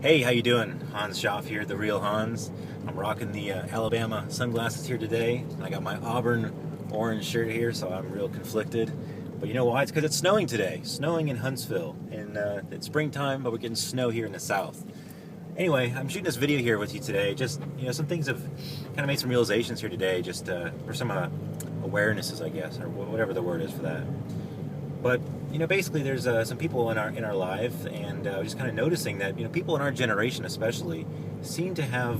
Hey, how you doing? Hans Schaff here, the real Hans. I'm rocking the Alabama sunglasses here today. I got my Auburn orange shirt here, so I'm real conflicted. But you know why? It's because it's snowing today. Snowing in Huntsville. And it's springtime, but we're getting snow here in the south. Anyway, I'm shooting this video here with you today. Just, some things have kind of made some realizations here today, just for some awarenesses, I guess, or whatever the word is for that. But basically, there's some people in our life, and just kind of noticing that people in our generation, especially, seem to have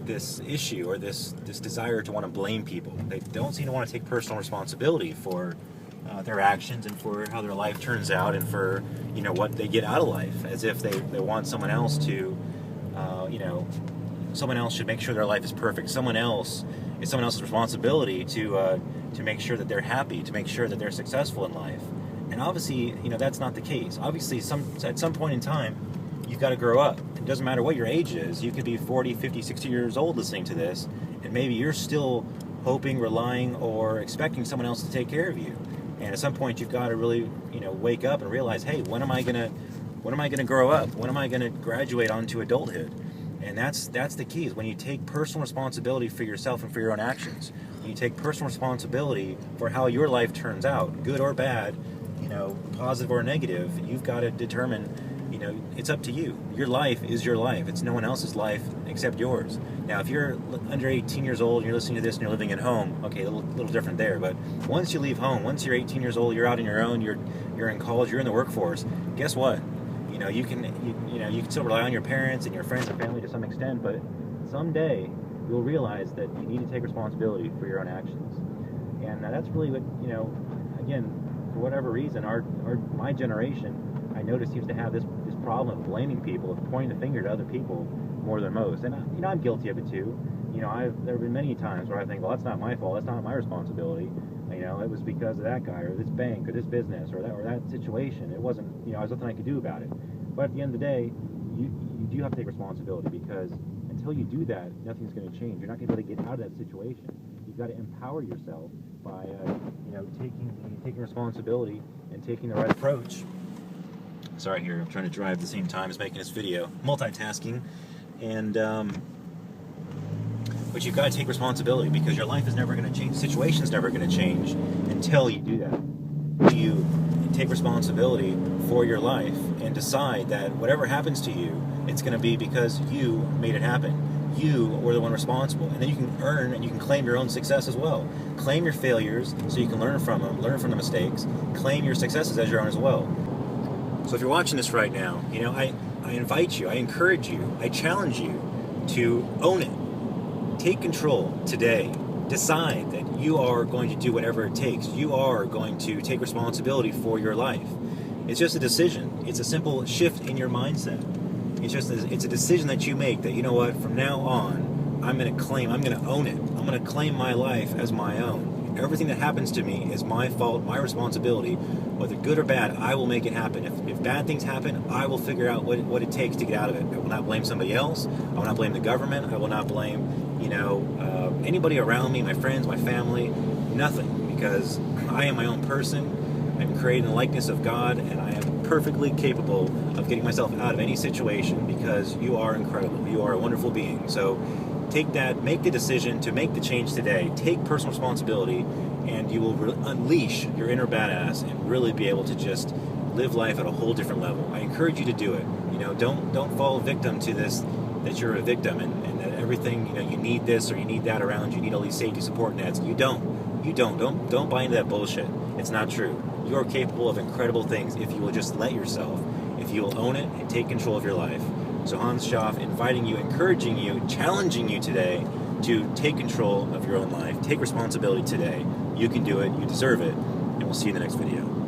this issue or this desire to want to blame people. They don't seem to want to take personal responsibility for their actions and for how their life turns out and for what they get out of life, as if they want someone else to, someone else should make sure their life is perfect. It's someone else's responsibility to make sure that they're happy, to make sure that they're successful in life. And obviously, that's not the case. Obviously, at some point in time, you've got to grow up. It doesn't matter what your age is. You could be 40, 50, 60 years old listening to this, and maybe you're still hoping, relying, or expecting someone else to take care of you. And at some point, you've got to really, wake up and realize, hey, when am I gonna grow up? When am I gonna graduate onto adulthood? And that's the key, is when you take personal responsibility for yourself and for your own actions. When you take personal responsibility for how your life turns out, good or bad, positive or negative, you've got to determine, it's up to you. Your life is your life. It's no one else's life except yours. Now, if you're under 18 years old and you're listening to this and you're living at home, okay, a little different there. But once you leave home, once you're 18 years old, you're out on your own, you're in college, you're in the workforce, guess what? You can still rely on your parents and your friends and family to some extent, but someday you'll realize that you need to take responsibility for your own actions. And that's really what, again, for whatever reason, my generation, I notice, seems to have this problem of blaming people, of pointing the finger to other people more than most. And I'm guilty of it too. There have been many times where I think, well, that's not my fault, that's not my responsibility. It was because of that guy or this bank or this business or that situation. It wasn't, there was nothing I could do about it. But at the end of the day, you do have to take responsibility, because until you do that, nothing's going to change. You're not going to be able to get out of that situation. You've got to empower yourself by, taking responsibility and taking the right approach. Sorry, here, I'm trying to drive at the same time as making this video. Multitasking. And, but you've got to take responsibility, because your life is never going to change. The situation's never going to change until you do that. You take responsibility for your life and decide that whatever happens to you, it's going to be because you made it happen. You were the one responsible. And then you can earn and you can claim your own success as well. Claim your failures so you can learn from them, learn from the mistakes. Claim your successes as your own as well. So if you're watching this right now, I invite you, I encourage you, I challenge you to own it. Take control today. Decide that you are going to do whatever it takes. You are going to take responsibility for your life. It's just a decision. It's a simple shift in your mindset. It's a decision that you make, that, from now on, I'm going to own it. I'm going to claim my life as my own. Everything that happens to me is my fault, my responsibility. Whether good or bad, I will make it happen. If bad things happen, I will figure out what it takes to get out of it. I will not blame somebody else. I will not blame the government. I will not blame, anybody around me, my friends, my family, nothing. Because I am my own person. I'm created in the likeness of God, and I am perfectly capable of getting myself out of any situation, because you are incredible. You are a wonderful being. So make the decision to make the change today. Take personal responsibility, and you will unleash your inner badass and really be able to just live life at a whole different level. I encourage you to do it. Don't fall victim to this, that you're a victim and that everything, you need this or you need that around you. You need all these safety support nets. You don't. Don't buy into that bullshit. It's not true. You are capable of incredible things if you will just let yourself, if you will own it and take control of your life. So Hans Schaff, inviting you, encouraging you, challenging you today to take control of your own life. Take responsibility today. You can do it. You deserve it. And we'll see you in the next video.